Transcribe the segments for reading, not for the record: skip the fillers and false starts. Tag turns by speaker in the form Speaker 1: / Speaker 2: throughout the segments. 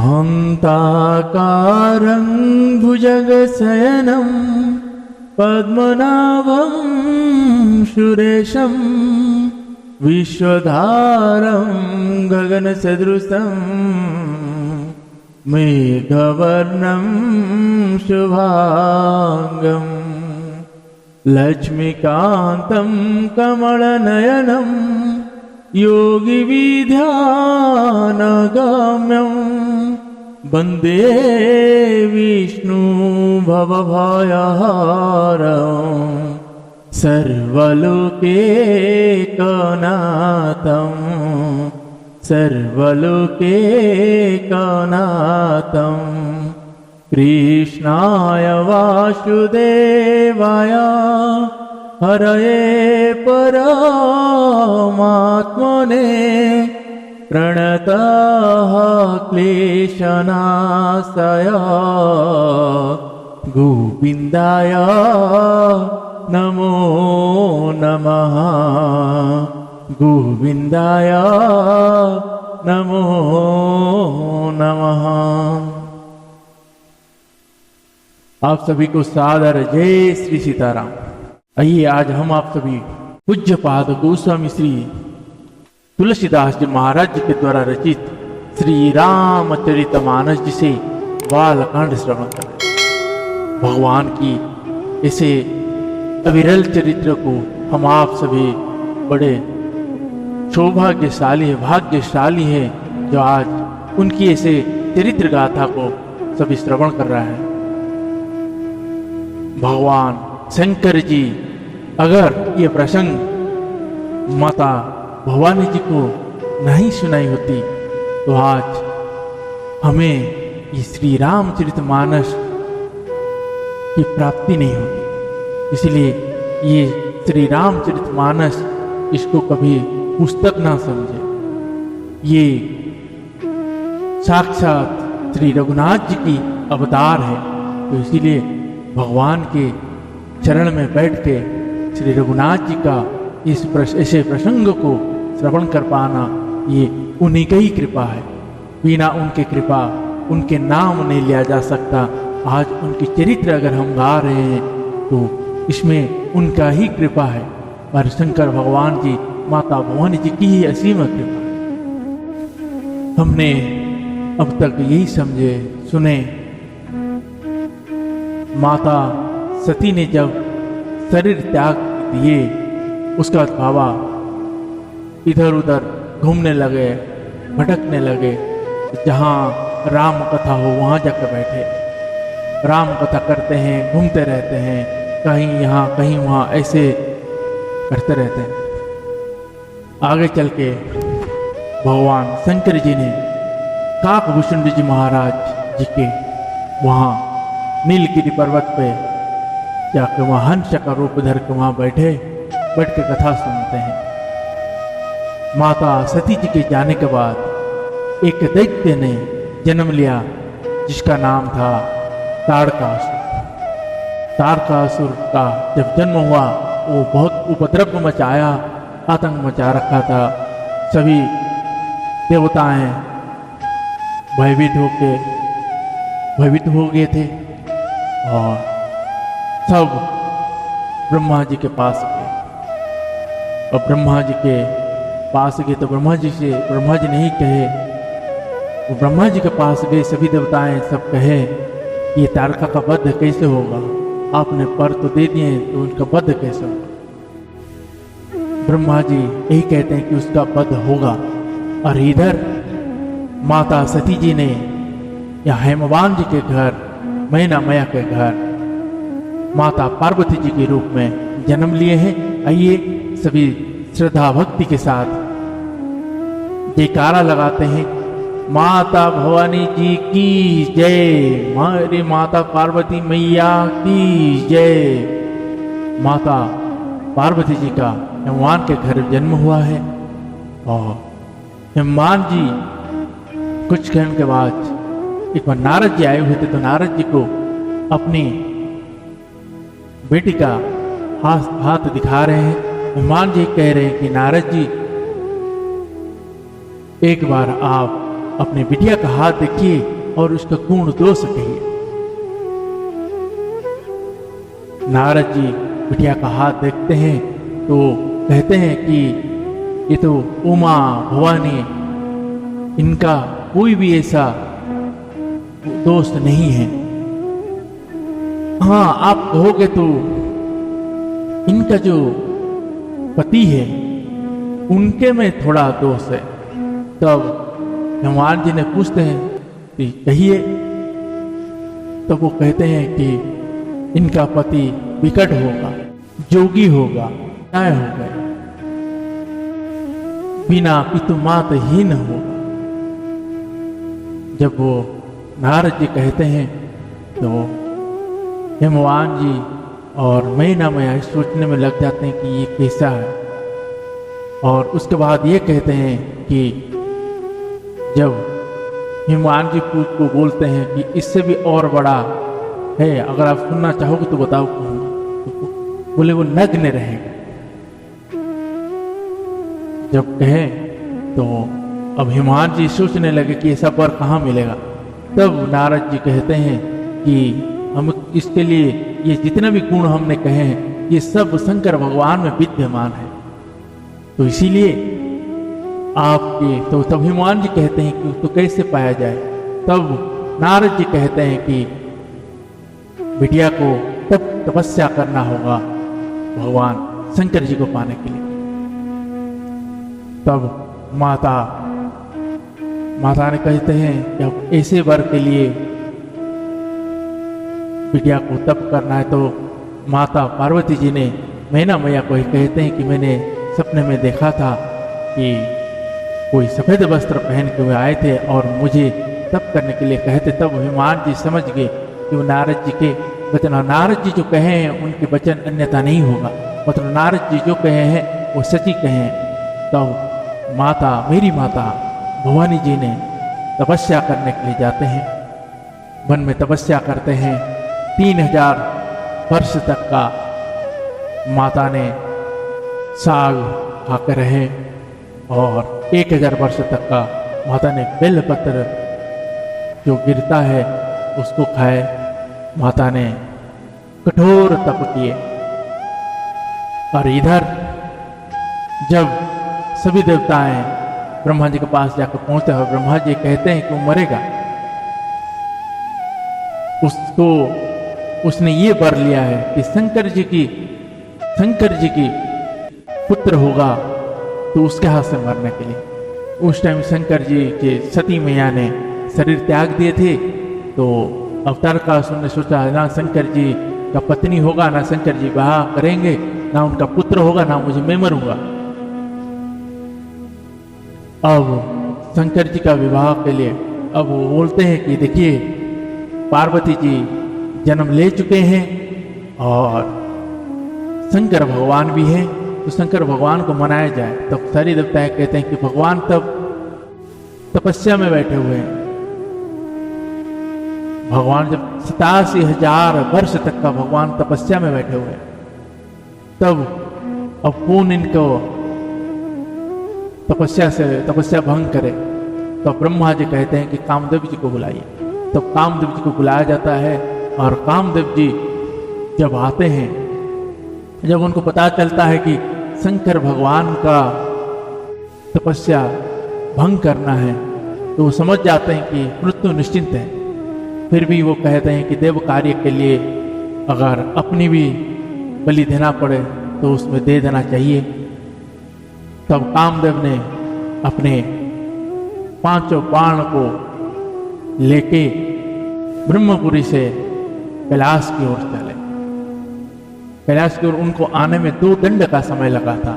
Speaker 1: शान्ताकारं भुजगशयनं पद्मनाभं सुरेशं विश्वधारं गगनसदृशं मेघवर्णं शुभांगं लक्ष्मीकान्तं कमलनयनं योगिविध्यानगम्यं वन्दे विष्णु भवभयहरं सर्वलोकैकनाथं सर्वलोकैकनाथं कृष्णाय वासुदेवाय हरये परमात्मने प्रणतः क्लेशनाशाय गोविन्दाय नमो नमः। गोविन्दाय नमो नमः। आप सभी को सादर जय श्री सीताराम। आइए आज हम आप सभी पूज्यपाद गोस्वामी श्री तुलसीदास जी महाराज जी के द्वारा रचित श्री रामचरितमानस जी से बालकांड श्रवण करें। भगवान की ऐसे अविरल चरित्र को हम आप सभी बड़े सौभाग्यशाली है, भाग्यशाली है जो आज उनकी ऐसे चरित्र गाथा को सभी श्रवण कर रहा है। भगवान शंकर जी अगर ये प्रसंग माता भवानी जी को नहीं सुनाई होती तो आज हमें ये श्री रामचरितमानस की प्राप्ति नहीं होती। इसलिए ये श्री रामचरितमानस इसको कभी पुस्तक ना समझे, ये साक्षात श्री रघुनाथ जी की अवतार है। तो इसीलिए भगवान के चरण में बैठ के श्री रघुनाथ जी का इस ऐसे प्रसंग को श्रवण कर पाना ये उन्हीं की ही कृपा है। बिना उनके कृपा उनके नाम नहीं लिया जा सकता। आज उनकी चरित्र अगर हम गा रहे हैं तो इसमें उनका ही कृपा है और शंकर भगवान जी माता भवानी जी की ही असीम कृपा है। हमने अब तक यही समझे सुने, माता सती ने जब शरीर त्याग दिए उसका बाबा इधर उधर घूमने लगे, भटकने लगे। जहाँ राम कथा हो वहाँ जाकर बैठे, राम कथा करते हैं, घूमते रहते हैं, कहीं यहाँ कहीं वहाँ ऐसे करते रहते हैं। आगे चल के भगवान शंकर जी ने काकभूषण जी महाराज जी के वहाँ नीलगिरी पर्वत पे जाकर वहाँ हंस का रूप धर के वहाँ बैठ के कथा सुनते हैं। माता सती जी के जाने के बाद एक दैत्य ने जन्म लिया जिसका नाम था ताड़कासुर। ताड़कासुर का जब जन्म हुआ वो बहुत उपद्रव मचाया, आतंक मचा रखा था। सभी देवताएं भयभीत हो गए थे और सब ब्रह्मा जी के पास गए। और ब्रह्मा जी के पास गए तो ब्रह्मा जी ने ही कहे, वो ब्रह्मा जी के पास गए, सभी देवताएं सब कहे ये तारका का वध कैसे होगा, आपने पर तो दे दिए तो उनका वध कैसे होगा। ब्रह्मा जी यही कहते हैं कि उसका वध होगा। और इधर माता सती जी ने या हेमवान जी के घर, मैना मैया के घर माता पार्वती जी के रूप में जन्म लिए हैं। आइए सभी श्रद्धा भक्ति के साथ जयकारा लगाते हैं, माता भवानी जी की जय, हमारी माता पार्वती मैया की जय। माता पार्वती जी का हेमवान के घर जन्म हुआ है और हेमवान जी कुछ क्षण के बाद एक बार नारद जी आए हुए थे तो नारद जी को अपनी बेटी का हाथ दिखा रहे हैं। हनुमान जी कह रहे हैं कि नारद जी एक बार आप अपने बिटिया का हाथ देखिए और उसका गुण दोष कहिए। नारद जी बिटिया का हाथ देखते हैं तो कहते हैं कि ये तो उमा भवानी, इनका कोई भी ऐसा दोस्त नहीं है। हाँ, आप कहोगे तो इनका जो पति है उनके में थोड़ा दोष है। तब हनुमान जी ने पूछते हैं कि कहिए। तब वो कहते हैं कि इनका पति विकट होगा, जोगी होगा, न्याय हो गए, बिना पितु मात हीन होगा। जब वो नारद जी कहते हैं तो हनुमान जी और मैना मैया सोचने में लग जाते हैं कि ये कैसा है। और उसके बाद ये कहते हैं कि जब हनुमान जी को बोलते हैं कि इससे भी और बड़ा है, अगर आप सुनना चाहोगे तो बताओ कौन। तो बोले वो नग्न रहेगा। जब कहे तो अब हनुमान जी सोचने लगे कि ऐसा वर कहाँ मिलेगा। तब नारद जी कहते हैं कि हम इसके लिए ये जितने भी गुण हमने कहे हैं ये सब शंकर भगवान में विद्यमान है, तो इसीलिए आपके तो तब हनुमान जी कहते हैं कि तो कैसे पाया जाए। तब नारद जी कहते हैं कि बिटिया को तब तपस्या करना होगा भगवान शंकर जी को पाने के लिए। तब माता ने कहते हैं कि अब ऐसे वर के लिए बिटिया को तप करना है। तो माता पार्वती जी ने मैना मैया को ही कहते हैं कि मैंने सपने में देखा था कि कोई सफेद वस्त्र पहन के हुए आए थे और मुझे तप करने के लिए कहते। तब हनुमान जी समझ गए कि वो नारद जी के वचन, नारद जी जो कहे हैं उनके वचन अन्यथा नहीं होगा, मतलब नारद जी जो कहे हैं वो सच्ची कहे हैं। तब माता, मेरी माता भवानी जी ने तपस्या करने के लिए जाते हैं, वन में तपस्या करते हैं। 3000 वर्ष तक का माता ने साग खाकर रहे और 1000 वर्ष तक का माता ने बेलपत्र जो गिरता है उसको खाए। माता ने कठोर तप किए। और इधर जब सभी देवताएं ब्रह्मा जी के पास जाकर पहुंचते हैं, ब्रह्मा जी कहते हैं कि वो मरेगा, उसने ये वर लिया है कि शंकर जी की पुत्र होगा तो उसके हाथ से मरने के लिए। उस टाइम शंकर जी के सती मैया ने शरीर त्याग दिए थे, तो अवतार का ने सोचा ना शंकर जी का पत्नी होगा, ना शंकर जी विवाह करेंगे, ना उनका पुत्र होगा, ना मुझे मैं मरूंगा। अब शंकर जी का विवाह के लिए अब वो बोलते हैं कि देखिए पार्वती जी जन्म ले चुके हैं और शंकर भगवान भी हैं, तो शंकर भगवान को मनाया जाए। तब सारी देवताएं कहते हैं कि भगवान तब तपस्या में बैठे हुए हैं। भगवान जब 87,000 वर्ष तक का भगवान तपस्या में बैठे हुए हैं, तब अब कौन इनको तपस्या भंग करे। तो ब्रह्मा जी कहते हैं कि कामदेव जी को बुलाइए। तब कामदेव जी को बुलाया जाता है और कामदेव जी जब आते हैं, जब उनको पता चलता है कि शंकर भगवान का तपस्या भंग करना है, तो वो समझ जाते हैं कि मृत्यु निश्चिंत है। फिर भी वो कहते हैं कि देव कार्य के लिए अगर अपनी भी बलि देना पड़े तो उसमें दे देना चाहिए। तब कामदेव ने अपने 5 बाण को लेके ब्रह्मपुरी से कैलाश की ओर चले। कैलाश की ओर उनको आने में 2 दंड का समय लगा था,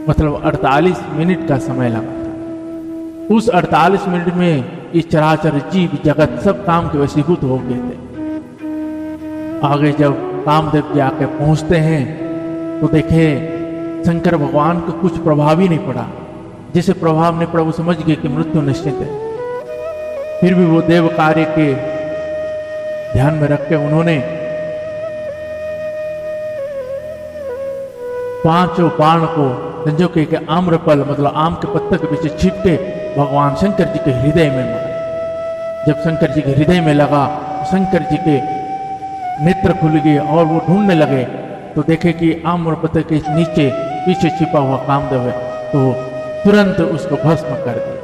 Speaker 1: मतलब 48 मिनट का समय लगा था। उस 48 मिनट में ये चराचर जीव जगत सब काम के वशीभूत हो गए थे। आगे जब कामदेव जी आके पहुंचते हैं तो देखे शंकर भगवान को कुछ प्रभाव ही नहीं पड़ा। जिसे प्रभाव नहीं पड़ा वो समझ गए कि मृत्यु निश्चित है। फिर भी वो देव कार्य के ध्यान में रख के उन्होंने 5 बाण को संजो के आम्रफल मतलब आम के पत्ते के पीछे छिप के भगवान शंकर जी के हृदय में मारे। जब शंकर जी के हृदय में लगा तो शंकर जी के नेत्र खुल गए और वो ढूंढने लगे तो देखे कि आम्रपत्र के नीचे पीछे छिपा हुआ कामदेव है, तो तुरंत उसको भस्म कर दिया।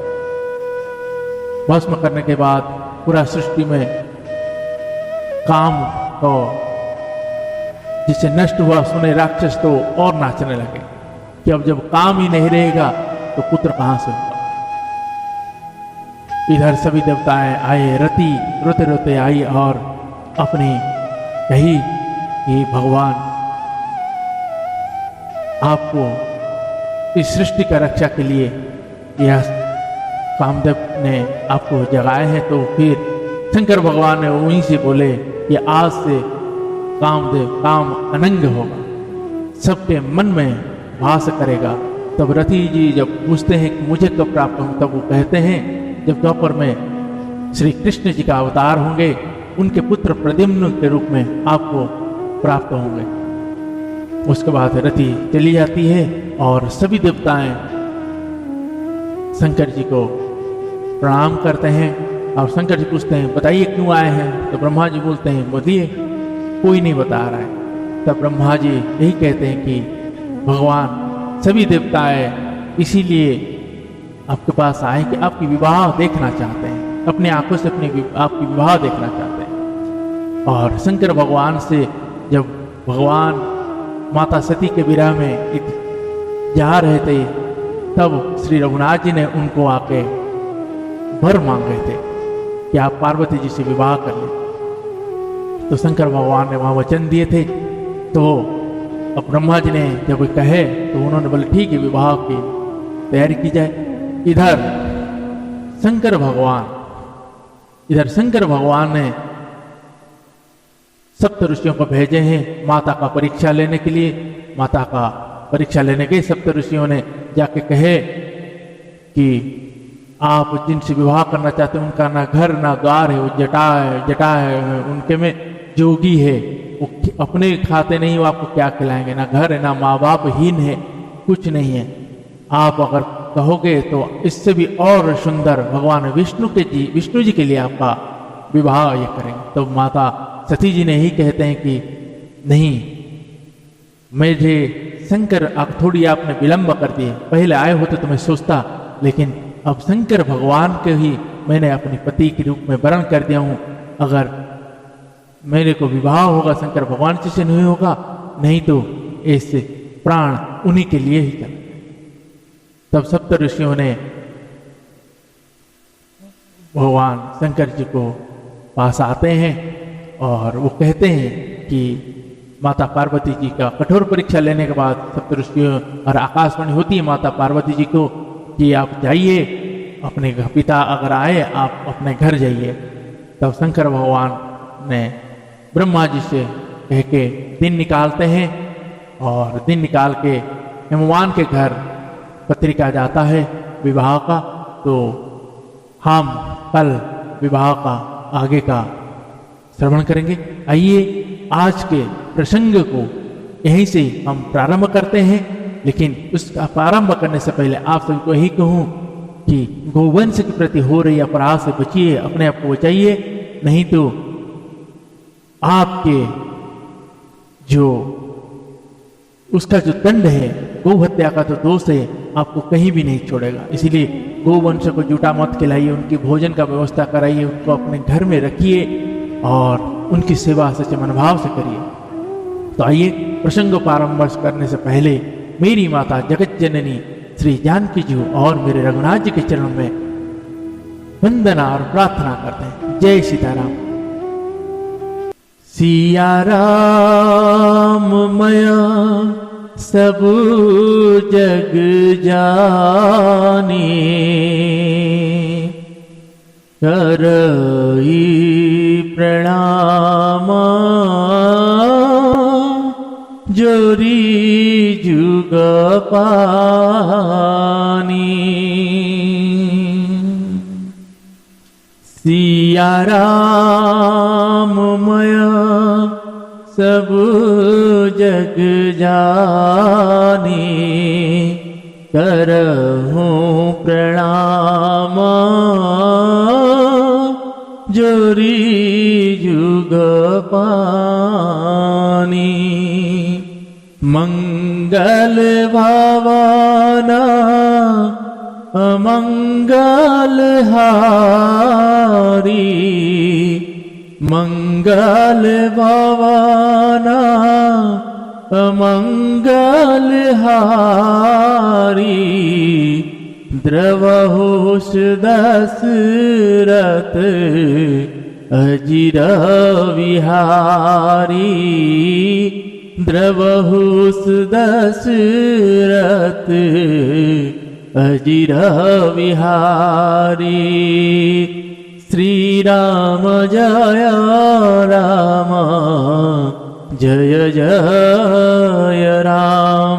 Speaker 1: भस्म करने के बाद पूरा सृष्टि में काम तो जिसे नष्ट हुआ सुने राक्षस तो और नाचने लगे कि अब जब काम ही नहीं रहेगा तो पुत्र कहां से होगा। इधर सभी देवताएं आए, रति रोते रोते आई और अपनी कही कि भगवान आपको इस सृष्टि का रक्षा के लिए यह कामदेव ने आपको जगाए हैं। तो फिर शंकर भगवान ने वहीं से बोले कि आज से कामदेव काम अनंग होगा, सबके मन में वास करेगा। तब रति जी जब पूछते हैं कि मुझे कब प्राप्त हूं, तब वो कहते हैं जब द्वापर में श्री कृष्ण जी का अवतार होंगे, उनके पुत्र प्रद्युम्न के रूप में आपको प्राप्त होंगे। उसके बाद रति चली जाती है और सभी देवताएं शंकर जी को प्रणाम करते हैं और शंकर जी पूछते हैं बताइए क्यों आए हैं। तो ब्रह्मा जी बोलते हैं बोलिए, कोई नहीं बता रहा है। तब ब्रह्मा जी यही कहते हैं कि भगवान सभी देवताएं इसीलिए आपके पास आए कि आपकी विवाह देखना चाहते हैं, अपनी आंखों से आपकी विवाह देखना चाहते हैं। और शंकर भगवान से जब भगवान माता सती के विरह में जा रहे थे, तब श्री रघुनाथ जी ने उनको आके वर मांगे थे कि आप पार्वती जी से विवाह कर लें। तो शंकर भगवान ने वहां वचन दिए थे। तो अब ब्रह्मा जी ने जब कहे तो उन्होंने बोले ठीक है, विवाह की तैयारी की जाए। इधर शंकर भगवान ने सप्त ऋषियों को भेजे हैं माता का परीक्षा लेने के लिए। माता का परीक्षा लेने गए सप्त ऋषियों ने जाके कहे कि आप जिनसे विवाह करना चाहते हैं उनका ना घर ना द्वार है, वो जटा है, उनके में जोगी है, वो अपने खाते नहीं, वो आपको क्या खिलाएंगे, ना घर है ना माँ बाप, हीन है, कुछ नहीं है। आप अगर कहोगे तो इससे भी और सुंदर भगवान विष्णु जी के लिए आपका विवाह ये करेंगे। तो माता सती जी ने ही कहते हैं कि नहीं, मुझे शंकर आप थोड़ी आपने विलंब कर दिए, पहले आए होते तो मैं सोचता, लेकिन अब शंकर भगवान के ही मैंने अपने पति के रूप में वरण कर दिया हूं। अगर मेरे को विवाह होगा शंकर भगवान से नहीं होगा, नहीं तो ऐसे प्राण उन्हीं के लिए ही चल। तब सप्त ऋषियों ने भगवान शंकर जी को पास आते हैं और वो कहते हैं कि माता पार्वती जी का कठोर परीक्षा लेने के बाद सप्त ऋषियों और आकाशवाणी होती है माता पार्वती जी को कि आप जाइए, अपने पिता अगर आए आप अपने घर जाइए। तब शंकर भगवान ने ब्रह्मा जी से कह के दिन निकालते हैं और दिन निकाल के हिमवान के घर पत्रिका जाता है विवाह का। तो हम कल विवाह का आगे का श्रवण करेंगे। आइए आज के प्रसंग को यहीं से हम प्रारंभ करते हैं, लेकिन उसका प्रारंभ करने से पहले आप सभी को यही कहूं कि गोवंश के प्रति हो रही अपराध से बचिए, अपने आप को बचाइए, नहीं तो आपके जो उसका जो दंड है, गौ हत्या का तो दोष है, आपको कहीं भी नहीं छोड़ेगा। इसीलिए गोवंश को जूठा मत खिलाइए, उनकी भोजन का व्यवस्था कराइए, उनको अपने घर में रखिए और उनकी सेवा सच्चे मनभाव से करिए। तो आइए प्रसंग प्रारंभ करने से पहले मेरी माता जगत जननी श्री जानकी जी और मेरे रघुनाथ जी के चरणों में वंदना और प्रार्थना करते हैं। जय सीताराम। सिया राम मया सब जग जाने, करई प्रणाम जोरी जुग पानी। सिया राम मया सब जग जाने, करहूं प्रणाम जुग पानी, मंगल भावना अमंगल हारी, मंगल भावना अमंगल हारी, द्रवहुष दशरथ अजिर विहारी, द्रवहुष दशरथ अजिर विहारी। श्री राम जय राम जय जय राम।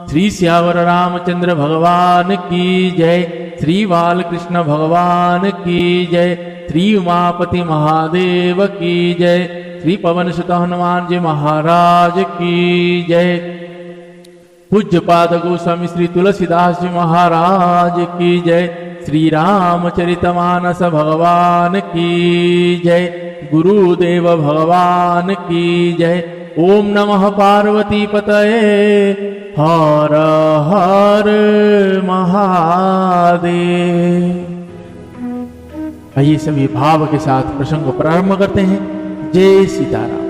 Speaker 1: श्री श्यावर रामचंद्र भगवान की जय। श्री बालकृष्ण भगवान की जय। श्री उमापति महादेव की जय। श्री पवन सुत हनुमान जी महाराज की जय। पूज्यपाद गोस्वामी श्री तुलसीदास जी महाराज की जय। श्री रामचरितमानस भगवान की जय। गुरुदेव भगवान की जय। ओम नमः पार्वती पतये हर हर महादेव। आइए सभी भाव के साथ प्रसंग को प्रारंभ करते हैं। जय सीताराम।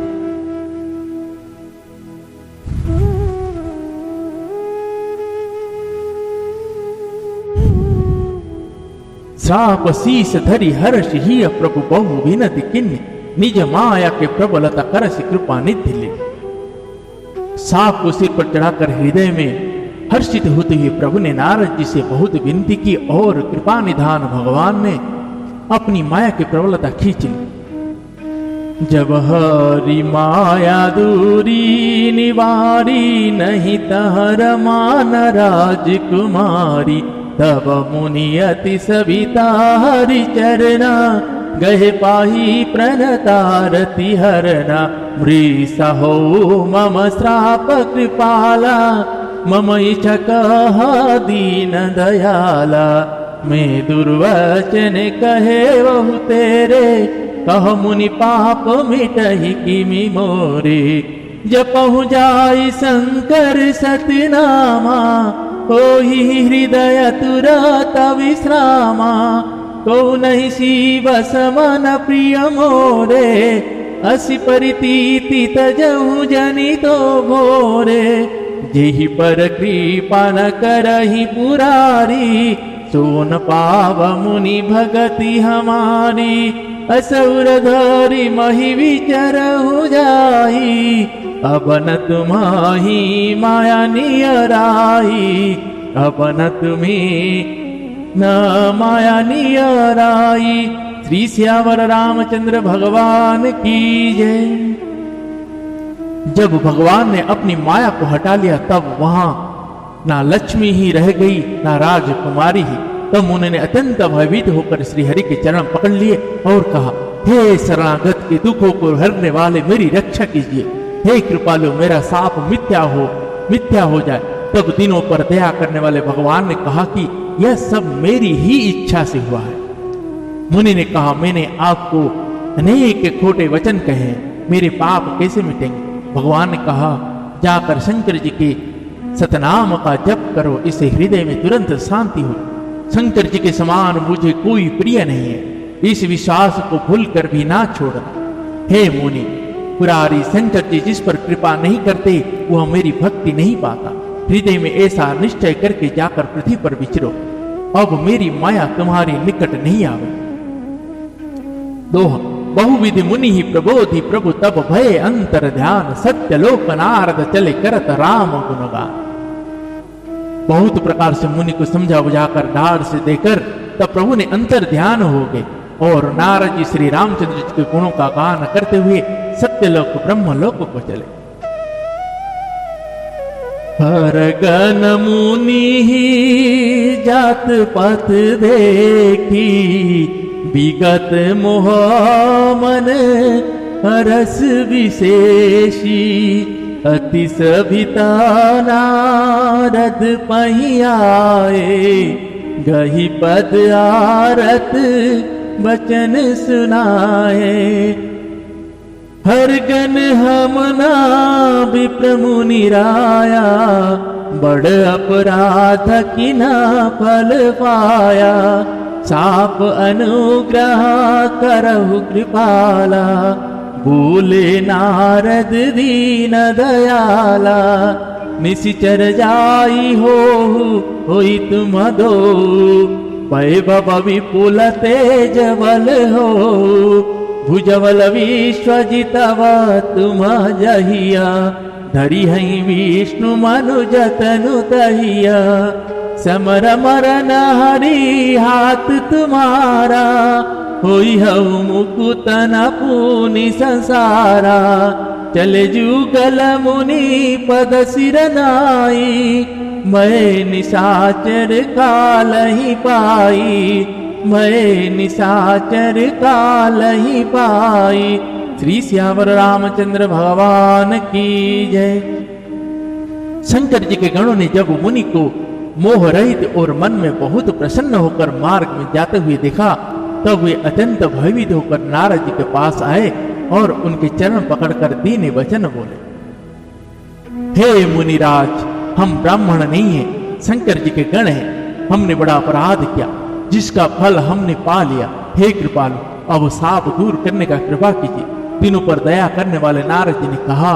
Speaker 1: श्राप शीस धरि हर्ष ही प्रभु बहु विनति किन्नि, निज माया के प्रबलता करसि कृपा निधि ले। सांप को सिर पर चढ़ाकर हृदय में हर्षित होते हुए प्रभु ने नारद जी से बहुत विनती की और कृपा निधान भगवान ने अपनी माया की प्रबलता खींच ली। जब हरि माया दूरी निवारी, नहीं तहर मान राजकुमारी, तब मुनि अति सविता हरि चरना, गहे पाही प्रणतारति हरना। मृषा हो मम श्राप कृपाला, मम इच्छा कह दीन दयाला। मैं दुर्वचन कहे बहु तेरे, कह मुनि पाप मिटहि किमि मोरे। जपहु जाई शंकर सतनामा, होहि हृदय तुरत विश्रामा। को नहीं शिव समन प्रिय मोरे, असि परितीति तजहु जनितो भोरे। जेहि पर कृपा न करहि पुरारी, सोन पाव मुनि भगति हमारी। असुर धरि महि विचरहु जाई, अब न तुम्हाही माया नियराई। अब न तुम्हें न माया नियराई। श्री श्यावर रामचंद्र भगवान की जय। जब भगवान ने अपनी माया को हटा लिया तब वहां ना लक्ष्मी ही रह गई ना राजकुमारी ही। तब उन्होंने अत्यंत भयभीत होकर श्री हरि के चरण पकड़ लिए और कहा, हे शरणागत के दुखों को हरने वाले मेरी रक्षा कीजिए। हे कृपालु मेरा साप मिथ्या हो जाए। तब दिनों पर दया करने वाले भगवान ने कहा कि यह सब मेरी ही इच्छा से हुआ है। मुनि ने कहा, मैंने आपको अनेक खोटे वचन कहे, मेरे पाप कैसे मिटेंगे? भगवान ने कहा, जाकर शंकर जी के सतनाम का जप करो, इससे हृदय में तुरंत शांति हो। शंकर जी के समान मुझे कोई प्रिय नहीं है, इस विश्वास को भूलकर भी ना छोड़ना। हे मुनि, पुरारी शंकर जी जिस पर कृपा नहीं करते वह मेरी भक्ति नहीं पाता। हृदय में ऐसा निश्चय करके जाकर पृथ्वी पर विचरो, अब मेरी माया तुम्हारे निकट नहीं आवे। दोहा। बहुविधि मुनि ही प्रबोधि प्रभु, तब भय अंतर ध्यान। सत्य लोक नारद चले करत राम गुणगान। बहुत प्रकार से मुनि को समझा बुझाकर डार से देकर तब प्रभु ने अंतर ध्यान हो गए और नारद जी श्री रामचंद्र जी के गुणों का गान करते हुए सत्यलोक ब्रह्मलोक को चले। हर गण मुनि ही जात पत देखी, विगत मोह मन हरस विशेषी। अति सभिता नारद पहियाए, गही पद आरत वचन सुनाए। हर गन हमना विप्र मुनि राया, बड़ अपराध की न फल पाया। साप अनुग्रह करहु कृपाला, बोले नारद दीन दयाला। निशिचर जाई होई तुम दो, वैभव विपुल तेज बल हो। भुजबल विश्वजितव तुम जहिया, धरि हई विष्णु मनुज तनु तहिया। समर मरन हरि हाथ तुम्हारा, होई हऊ मुकुत न पूनि संसारा। चले जुगल मुनि पद सिर नाई, मैं निशाचर काल ही पाई। मैं निशाचर काल ही पाई। श्री श्यावर रामचंद्र भगवान की जय। शंकर जी के गणों ने जब मुनि को मोह रहित और मन में बहुत प्रसन्न होकर मार्ग में जाते हुए देखा, तब वे अत्यंत भयभीत होकर नारद जी के पास आए और उनके चरण पकड़कर दीन वचन बोले, हे मुनिराज, हम ब्राह्मण नहीं हैं, शंकर जी के गण हैं। हमने बड़ा अपराध किया, जिसका फल हमने पा लिया। हे कृपालु, अब साप दूर करने का कृपा कीजिए। तीनों पर दया करने वाले नारद जी ने कहा,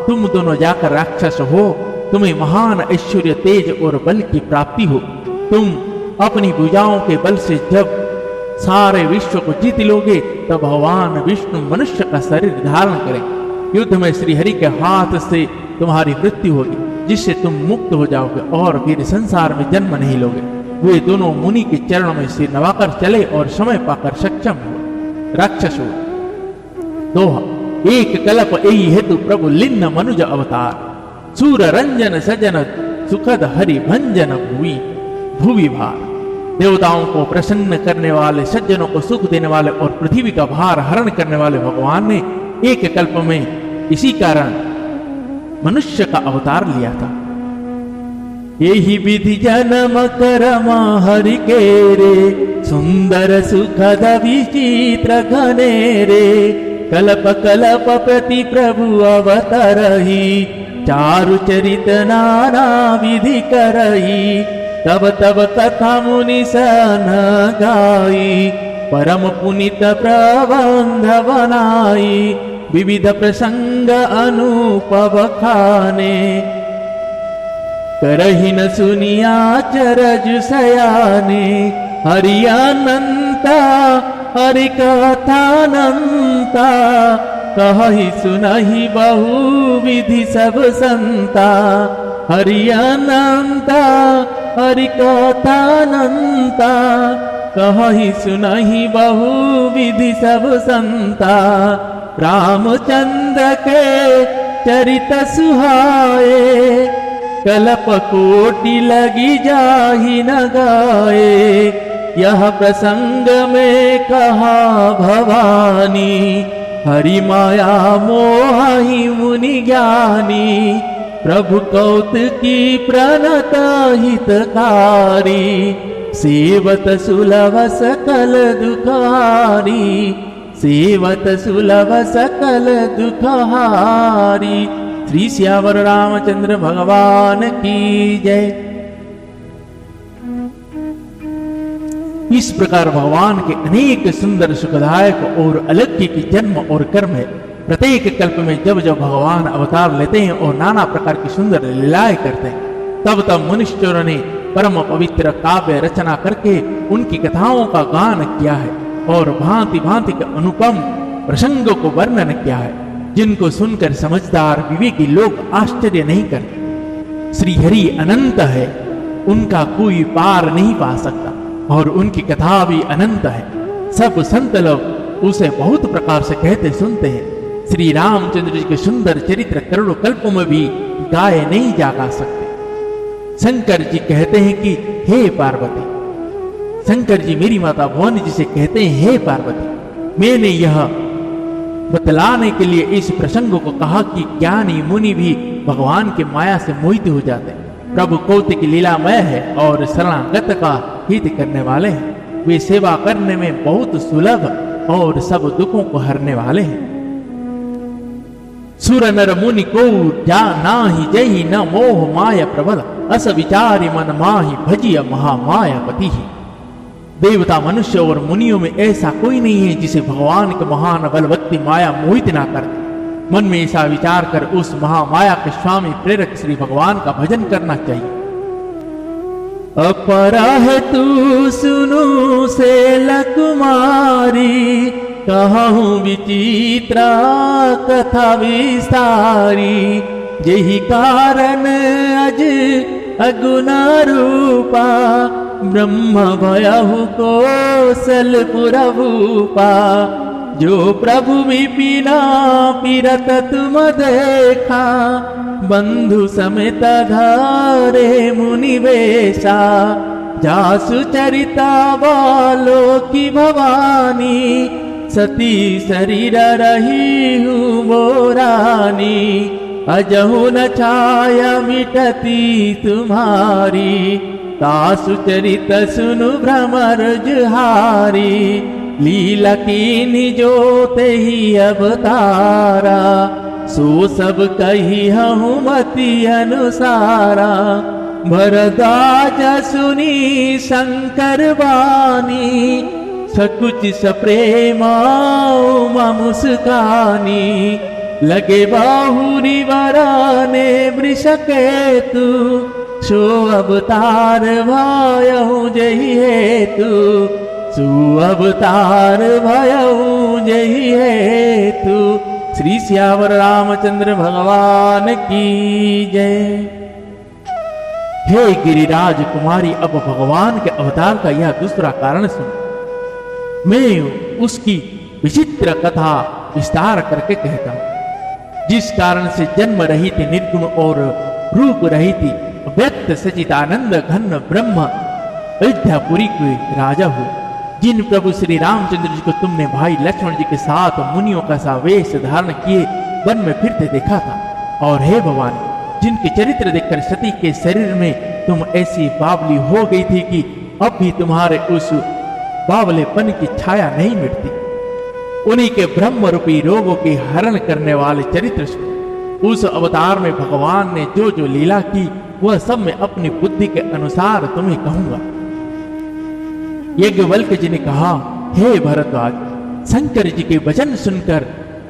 Speaker 1: तुम दोनों जाकर राक्षस हो, तुम्हें महान ऐश्वर्य, तेज और बल की प्राप्ति हो। तुम अपनी भुजाओं के बल से जब सारे विश्व को जीत लोगे, तब भगवान विष्णु मनुष्य का शरीर धारण करें। युद्ध में श्री हरि के हाथ से तुम्हारी मृत्यु होगी, जिससे तुम मुक्त हो जाओगे और फिर संसार में जन्म नहीं लोगे। वे दोनों मुनि के चरणों में सिर नवाकर चले और समय पाकर सक्षम हुए। राक्षस हो दोहा, एक कल्प यही हेतु प्रभु लिन्न मनुज अवतार। सूर रंजन सजन सुखद हरि भंजन भुवि भार। देवताओं को प्रसन्न करने वाले, सज्जनों को सुख देने वाले और पृथ्वी का भार हरण करने वाले भगवान ने एक कल्प में इसी कारण मनुष्य का अवतार लिया था। यही विधि जन्म कर्म हरि के रे, सुंदर सुखद विचित्र घनेरे। कल्प कल्प प्रति प्रभु अवतरही, चारु चरित नाना विधि करही। तब तब कथा मुनि सन गाई, परम पुनित प्रबंध बनाई। विविध प्रसंग अनुपव खाने, करहि न सुनिया चरज सयाने। हरि अनंता हरि कथानंता, कहि सुनहि बहु विधि सब संता। हरि अनंता हरि कथानंता, कहि सुनहि बहु विधि सब संता। रामचंद्र के चरित सुहाए, कल्प कोटि लगी जाहि न गाए। यह प्रसंग में कहा भवानी, हरि माया मोहि मुनि ज्ञानी। प्रभु कौतुकी प्रणत हितकारी, सेवत सुलभ सकल दुखारी। सेवत सुलभ सकल दुखहारी। श्री श्यावर रामचंद्र भगवान की जय। इस प्रकार भगवान के अनेक सुंदर सुखदायक और अलौकिक की जन्म और कर्म है। प्रत्येक कल्प में जब जब भगवान अवतार लेते हैं और नाना प्रकार की सुंदर लीलाएं करते हैं, तब तब मनुष्यों ने परम पवित्र काव्य रचना करके उनकी कथाओं का गान किया है और भांति भांति के अनुपम प्रसंगों को वर्णन किया है, जिनको सुनकर समझदार विवेकी लोग आश्चर्य नहीं करते। श्री हरि अनंत है, उनका कोई पार नहीं पा सकता और उनकी कथा भी अनंत है। सब संत लोग उसे बहुत प्रकार से कहते सुनते हैं। श्री रामचंद्र जी के सुंदर चरित्र करोड़ों कल्पों में भी गाए नहीं जा सकते। शंकर जी कहते हैं कि हे पार्वती, शंकर जी मेरी माता भुवन जी से कहते हैं, हे पार्वती, मैंने यह बतलाने के लिए इस प्रसंग को कहा कि ज्ञानी मुनि भी भगवान के माया से मोहित हो जाते हैं। प्रभु कौतिक लीलामय है और शरणागत का हित करने वाले हैं। वे सेवा करने में बहुत सुलभ और सब दुखों को हरने वाले हैं। सुर नर मुनि को जा नाही जही न मोह माया प्रबल, अस विचारी मन माही भजिय महामायापति ही। देवता, मनुष्य और मुनियों में ऐसा कोई नहीं है जिसे भगवान के महान बलवत्ती माया मोहित ना कर दे। मन में ऐसा विचार कर उस महामाया के स्वामी प्रेरक श्री भगवान का भजन करना चाहिए। अपराह तू सुनु शैल कुमारी, कहूँ विचित्रा कथा विस्तारी। यही कारण अज अगुण रूपा, ब्रह्म भयहु कौशलपुर भूपा। जो प्रभु विपिना पीरत तुम देखा, बंधु समेत धारे मुनि वेशा। जासु चरिता बालो की भवानी, सती शरीर रही हूँ मोरानी। अजहु न छाया मिटती तुम्हारी, तासु चरित सुनु भ्रमर जुहारी। लीला कीन्ही जो तेहि अवतारा, सो सब कही हूँ मति अनुसारा। भरद्वाज सुनी शंकर वाणी, सकुच सप्रेमा मुस्कानी। लगे बाहुरी वराने वृषकेतु, सो अवतार भयहु जही हेतु। सो अवतार भयहु जही हेतु। श्री सियावर रामचंद्र भगवान की जय। हे गिरिराज कुमारी, अब भगवान के अवतार का यह दूसरा कारण सुन। मैं उसकी विचित्र कथा विस्तार करके कहता हूं, जिस कारण से जन्म रहित निर्गुण और रूप रहित व्यक्त सचिदानंद घन ब्रह्म अयोध्यापुरी के राजा हो। जिन प्रभु श्री रामचंद्र जी को तुमने भाई लक्ष्मण जी के साथ मुनियों का सा वेश धारण किए वन में फिरते देखा था, और हे भगवान, जिनके चरित्र देखकर सती के शरीर में तुम ऐसी बावली हो गई थी कि अब भी तुम्हारे उस बावलेपन की छाया नहीं मिटती। उन्हीं के ब्रह्म रूपी रोगों की हरण करने वाले चरित्र सुनो। उस अवतार में भगवान ने जो जो लीला की, वह सब मैं अपनी बुद्धि के अनुसार तुम्हें कहूंगा। यज्ञवल्क्य जी ने कहा, हे भरद्वाज, शंकर जी के वचन सुनकर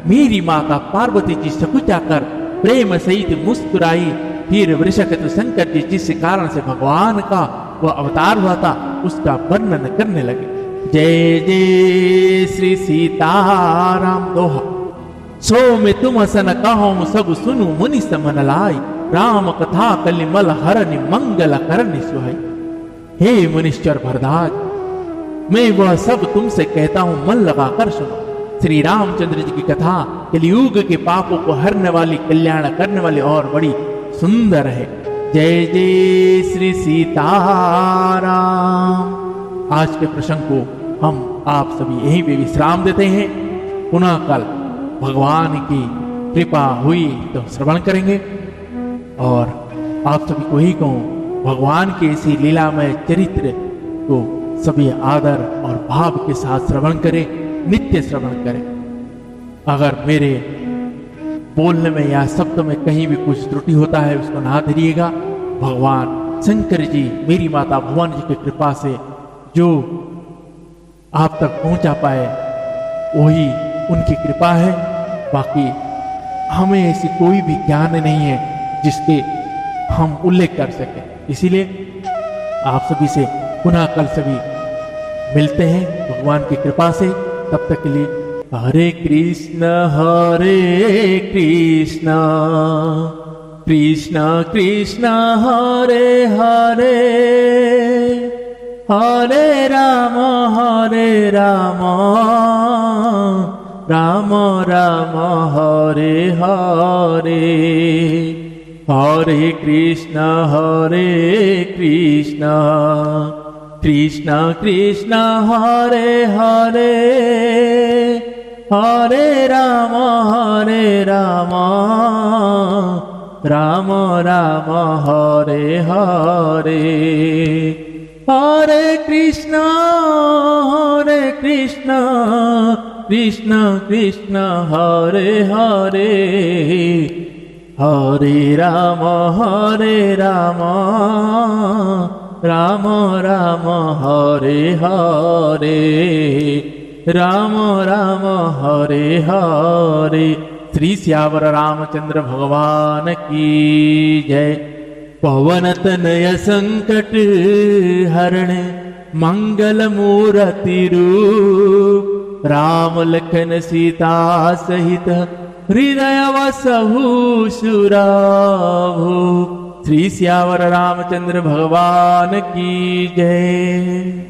Speaker 1: मेरी माता पार्वती जी सकुचाकर प्रेम सहित मुस्कुराई। फिर वृषकेतु शंकर जी जिस कारण से भगवान का वह अवतार हुआ था, उसका वर्णन करने लगे। जय जय श्री सीताराम दोहा। सो में तुम सन कहूँ सब सुनु मुनि समन लाई, राम कथा कलिमल हरनि मंगल करनि सुहाई। हे मुनीश्वर भरद्वाज, मैं वह सब तुमसे कहता हूं, मन लगाकर सुनो। श्री रामचंद्र जी की कथा कलियुग के पापों को हरने वाली, कल्याण करने वाली और बड़ी सुंदर है। जय जय श्री सीताराम। आज के प्रसंग को हम आप सभी यहीं पे विश्राम देते हैं। पुनः कल भगवान की कृपा हुई तो श्रवण करेंगे, और आप सभी को ही कहूं, भगवान के इसी लीलामय चरित्र को सभी आदर और भाव के साथ श्रवण करें, नित्य श्रवण करें। अगर मेरे बोलने में या शब्द में कहीं भी कुछ त्रुटि होता है, उसको ना धरिएगा। भगवान शंकर जी, मेरी माता भगवान जी की कृपा से जो आप तक पहुंचा पाए, वही उनकी कृपा है। बाकी हमें ऐसी कोई भी ज्ञान नहीं है जिसके हम उल्लेख कर सकें। इसीलिए आप सभी से पुनः कल सभी मिलते हैं भगवान की कृपा से। तब तक के लिए हरे कृष्ण कृष्ण कृष्ण हरे हरे, हरे राम राम राम हरे हरे। हरे कृष्ण कृष्ण कृष्ण हरे हरे, हरे राम राम राम हरे हरे। हरे कृष्ण कृष्ण कृष्ण हरे हरे हरे राम राम राम हरे हरे राम राम हरे हरे। श्री श्यावर रामचंद्र भगवान की जय। पवन तनय संकट हरण मंगल मूर्ति रूप राम लखन सीता सहित हृदय वसहु सुराभूप। श्री श्यावर रामचंद्र भगवान की जय।